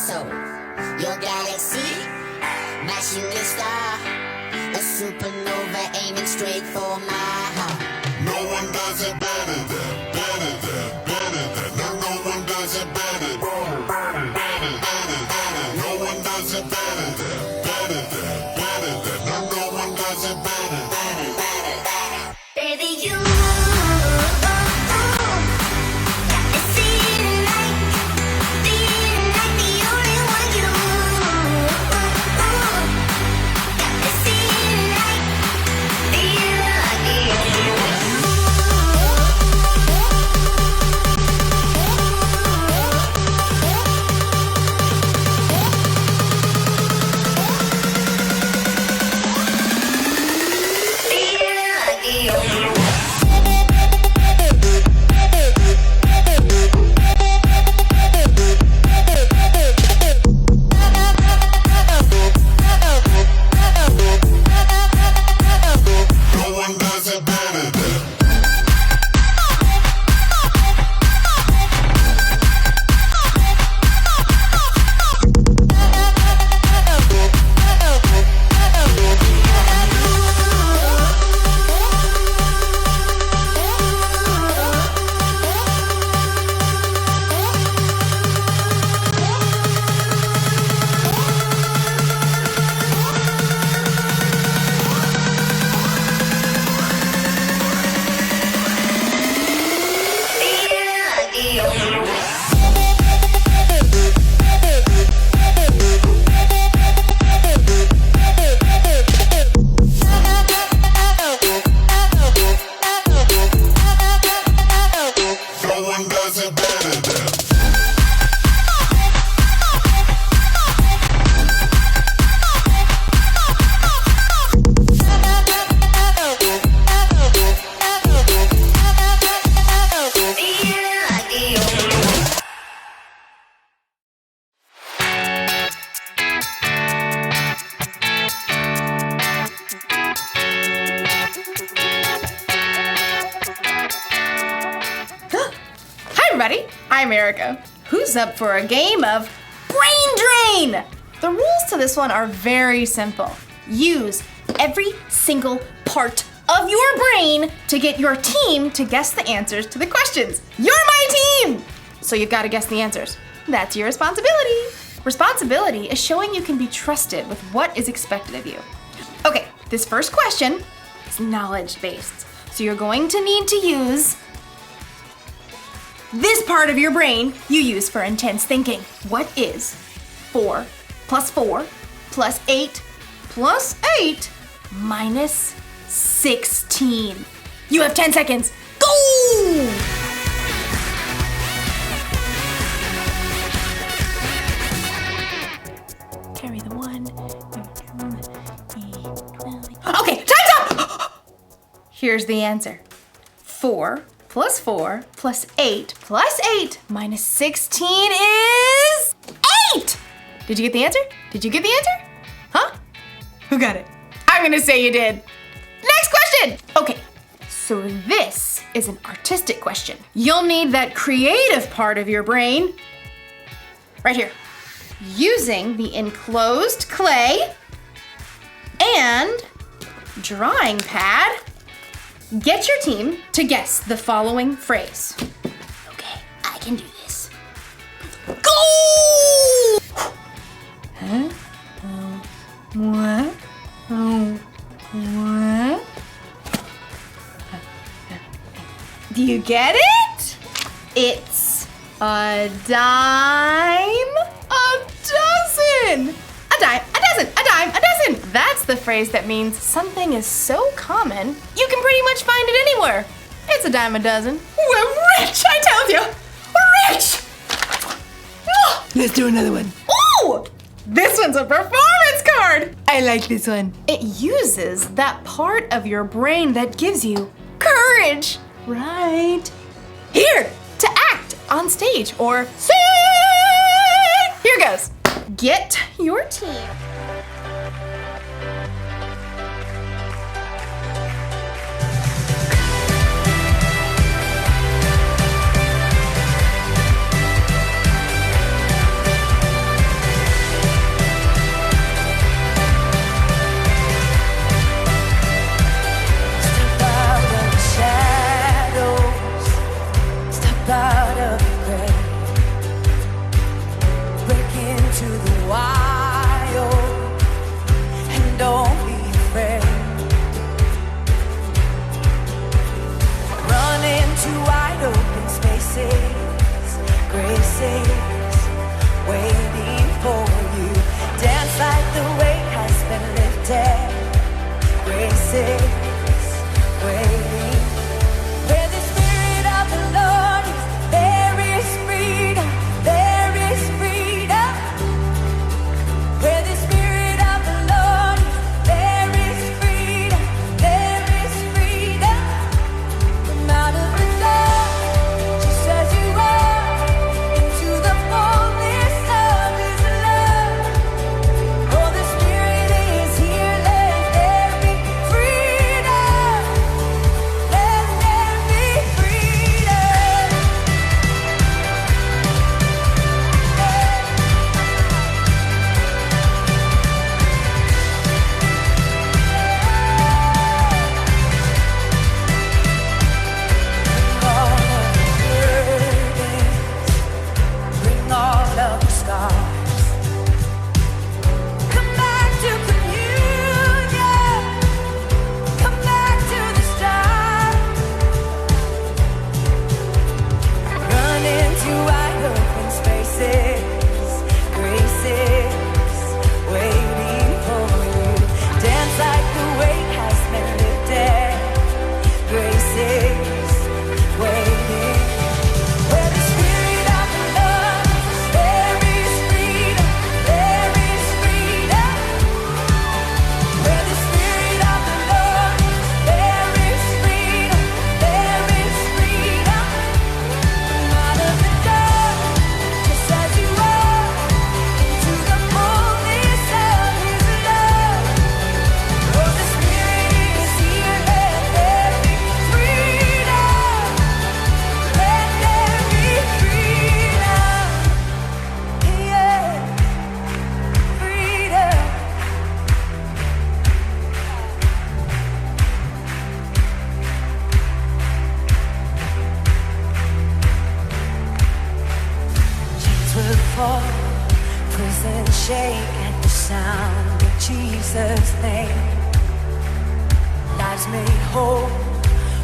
So, your galaxy, my shooting star, a supernova aiming straight for my heart. No one does it better than. No one does it better than. No one does it better than. No one does it better. Baby, you. everybody, I'm Erica. Who's up for a game of Brain Drain? The rules to this one are very simple. Use every single part of your brain to get your team to guess the answers to the questions. You're my team! So you've got to guess the answers. That's your responsibility. Responsibility is showing you can be trusted with what is expected of you. Okay, this first question is knowledge-based. So you're going to need to use this part of your brain you use for intense thinking. What is 4 plus 4 plus 8 plus 8 minus 16? You have 10 seconds. Go! Carry the 1. Okay, time's up! Here's the answer. 4 plus 4 plus 8 plus 8 minus 16 is 8! Did you get the answer? Did you get the answer? Huh? Who got it? I'm gonna say you did. Next question! Okay, so this is an artistic question. You'll need that creative part of your brain right here. Using the enclosed clay and drawing pad, get your team to guess the following phrase. Okay, I can do this. Go! Huh? Oh, what? Oh, what? Do you get it? It's a dime a dozen. A dime a dozen, a dime a dozen. That's the phrase that means something is so common, you can pretty much find it anywhere. It's a dime a dozen. We're rich, I told you. We're rich. Let's do another one. Ooh, this one's a performance card. I like this one. It uses that part of your brain that gives you courage. Right. Here, to act on stage or sing. Here goes. Get your team. into the wild, and don't be afraid. Run into wide open spaces, graces waiting for you. Dance like the weight has been lifted, graces waiting. Where the Spirit of the Lord is, there is freedom, there is freedom. Where the Spirit of the Lord is, there is freedom, there is freedom. Come out of the dark, just as you are, into the fullness of His love. Oh, the Spirit is here, let there be freedom. Let there be freedom. Bring all of the scars. Come back to communion. Come back to the start. Run into wide open spaces, graces waiting for you. Dance like the weight has been lifted, graces waiting. Where the Spirit of the Lord is, there is freedom, there is freedom. Where the Spirit of the Lord is, there is freedom, there is freedom. Come out of the dark, just as you are, into the fullness of His love. Oh, the Spirit is here, let there be freedom. Let there be freedom. Yeah, freedom. Chains will fall, prison shake at the sound of Jesus' name. Lives made whole,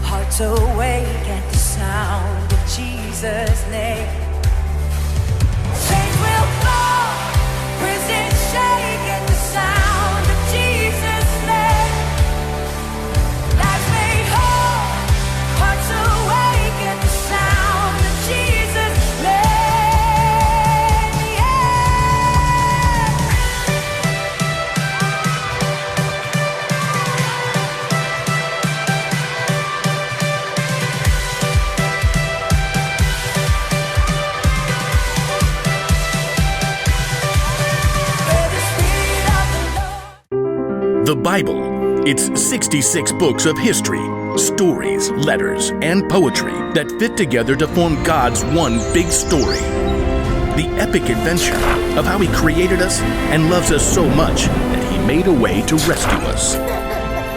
hearts awake at the sound of Jesus' name. Chains will fall, prison shake at the sound of Jesus' name. Lives made whole, hearts awake at the sound of Jesus' name. Yeah. Where the Spirit of the Lord. The Bible. It's 66 books of history, stories, letters, and poetry that fit together to form God's one big story. The epic adventure of how He created us and loves us so much that He made a way to rescue us.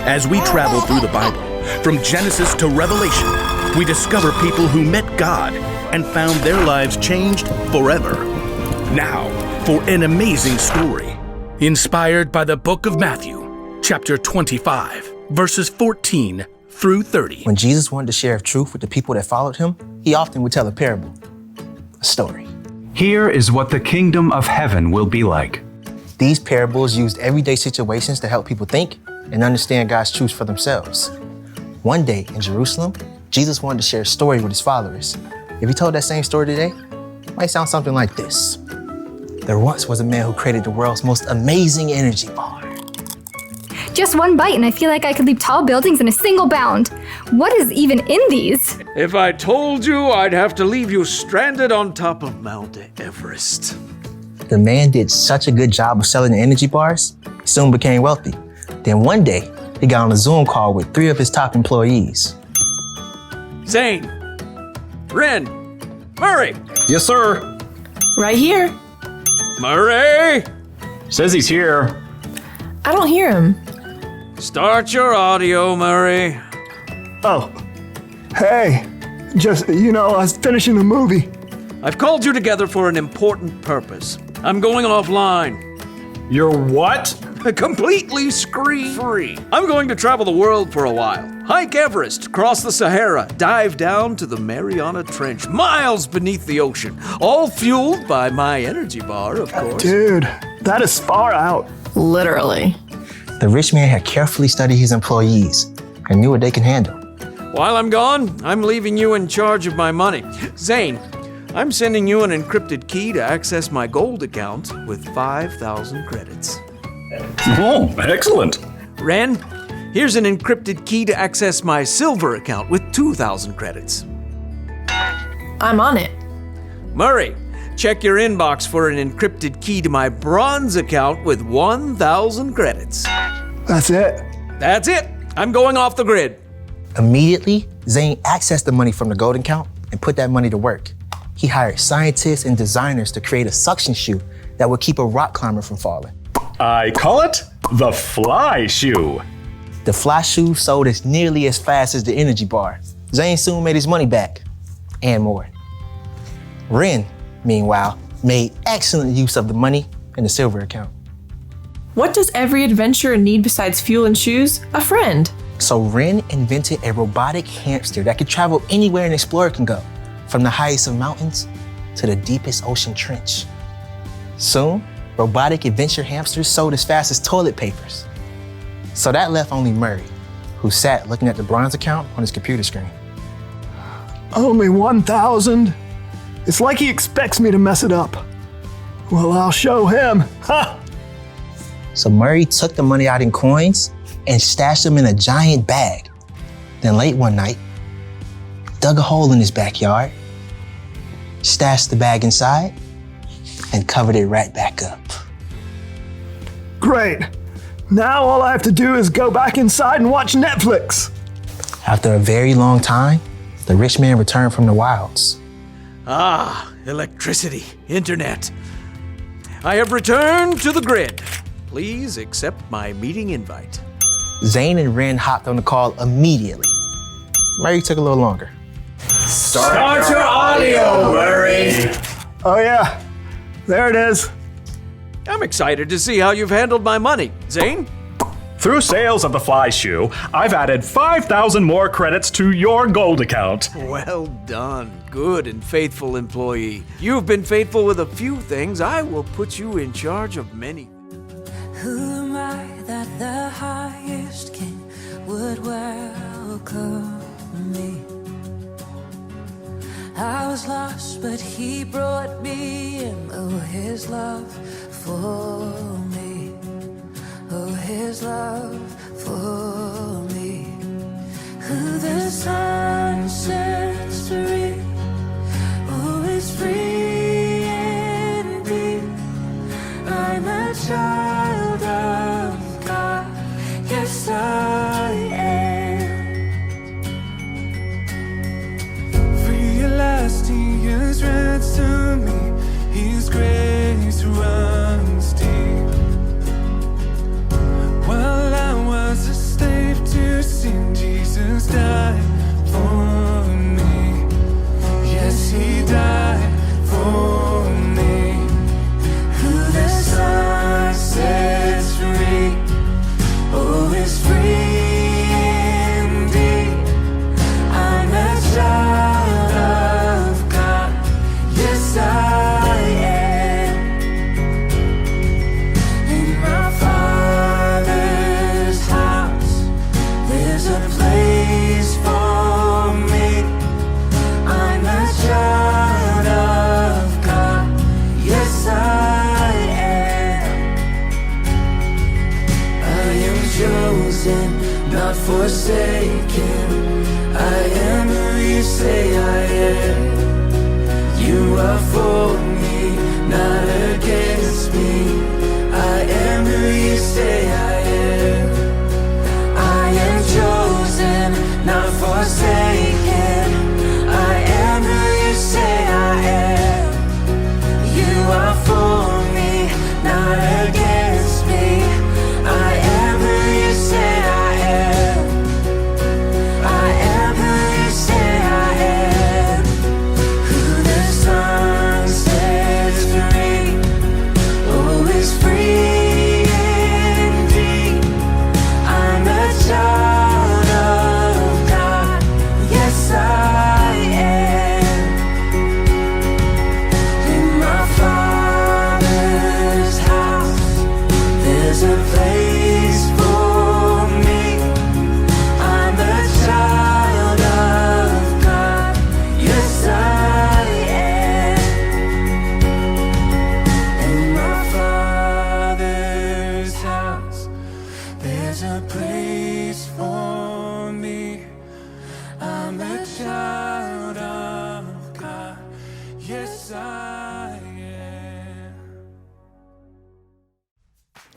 As we travel through the Bible, from Genesis to Revelation, we discover people who met God and found their lives changed forever. Now, for an amazing story, inspired by the book of Matthew, chapter 25, verses 14 through 30. When Jesus wanted to share truth with the people that followed Him, He often would tell a parable, a story. Here is what the kingdom of heaven will be like. These parables used everyday situations to help people think and understand God's truth for themselves. One day in Jerusalem, Jesus wanted to share a story with His followers. If He told that same story today, it might sound something like this. There once was a man who created the world's most amazing energy bar. Just one bite and I feel like I could leap tall buildings in a single bound. What is even in these? If I told you, I'd have to leave you stranded on top of Mount Everest. The man did such a good job of selling the energy bars, he soon became wealthy. Then one day, he got on a Zoom call with 3 of his top employees. Zane, Ren, Murray, Yes, sir. Right here. Murray, Says he's here. I don't hear him. start your audio, Murray. Oh, hey, just, I was finishing the movie. I've called you together for an important purpose. I'm going offline. You're what? Completely screen-free. I'm going to travel the world for a while. Hike Everest, cross the Sahara, dive down to the Mariana Trench, miles beneath the ocean, all fueled by my energy bar, of course. Dude, that is far out. Literally. The rich man had carefully studied his employees and knew what they can handle. While I'm gone, I'm leaving you in charge of my money. Zane, I'm sending you an encrypted key to access my gold account with 5,000 credits. Oh, excellent. Ren, here's an encrypted key to access my silver account with 2,000 credits. I'm on it. Murray, check your inbox for an encrypted key to my bronze account with 1,000 credits. That's it. That's it. I'm going off the grid. Immediately, Zane accessed the money from the gold account and put that money to work. He hired scientists and designers to create a suction shoe that would keep a rock climber from falling. I call it the Fly Shoe. The Fly Shoe sold as nearly as fast as the energy bar. Zane soon made his money back, and more. Ren, meanwhile, made excellent use of the money in the silver account. What does every adventurer need besides fuel and shoes? A friend. So Ren invented a robotic hamster that could travel anywhere an explorer can go, from the highest of mountains to the deepest ocean trench. Soon, robotic adventure hamsters sold as fast as toilet papers. So that left only Murray, who sat looking at the bronze account on his computer screen. Only 1,000? It's like he expects me to mess it up. Well, I'll show him. Ha! So Murray took the money out in coins and stashed them in a giant bag. Then late one night, dug a hole in his backyard, stashed the bag inside, and covered it right back up. Great. Now all I have to do is go back inside and watch Netflix. After a very long time, the rich man returned from the wilds. Ah, electricity, internet. I have returned to the grid. Please accept my meeting invite. Zane and Ren hopped on the call immediately. Murray took a little longer. Start your audio, Murray. Oh yeah, there it is. I'm excited to see how you've handled my money. Zane? Through sales of the Fly Shoe, I've added 5,000 more credits to your gold account. Well done, good and faithful employee. You've been faithful with a few things. I will put you in charge of many. Who am I that the highest king would welcome me? I was lost, but he brought me in. Oh, his love for me. Oh, his love for me. Who the sun sets free, oh, is free indeed. I'm a child of God, yes I am. Free at last, he has ransomed me, his grace runs deep. While I was a slave to sin, Jesus died for me. Yes, he died for me. Who the Son sets free, oh, is free indeed. I'm a child of God, yes I am. In my Father's house, there's a place for me. I'm a child of God, yes I am. I am chosen, not forsaken. I am who you say I am. You are for me, not against me. I am who you say I am. I am chosen, not forsaken. I am who you say I am. You are for me, not against me. I am who you say I am. I am who you say I am. Who the Son sets free,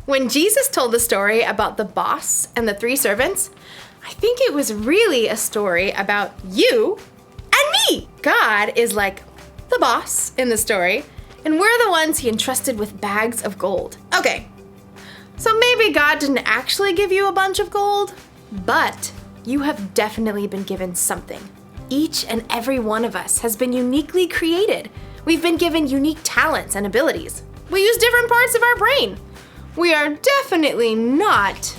When Jesus told the story about the boss and the 3 servants, I think it was really a story about you and me. God is like the boss in the story, and we're the ones he entrusted with bags of gold. Okay, so maybe God didn't actually give you a bunch of gold, but you have definitely been given something. Each and every one of us has been uniquely created. We've been given unique talents and abilities. We use different parts of our brain. We are definitely not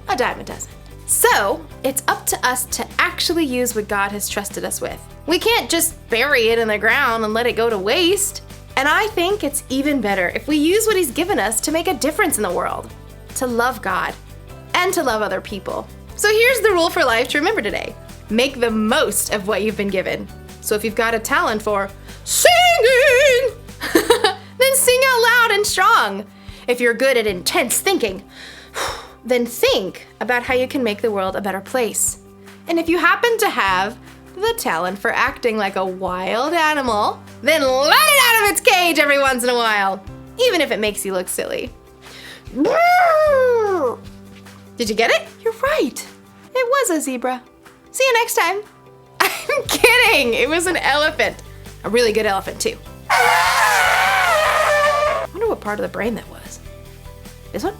a dime a dozen. So, it's up to us to actually use what God has trusted us with. We can't just bury it in the ground and let it go to waste. And I think it's even better if we use what He's given us to make a difference in the world, to love God, and to love other people. So here's the rule for life to remember today. Make the most of what you've been given. So if you've got a talent for singing, then sing out loud and strong. If you're good at intense thinking, then think about how you can make the world a better place. And if you happen to have the talent for acting like a wild animal, then let it out of its cage every once in a while, even if it makes you look silly. Did you get it? You're right. It was a zebra. See you next time. I'm kidding. It was an elephant. A really good elephant, too. I wonder what part of the brain that was. This one?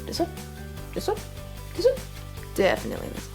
This one? This one? This one? Definitely this one.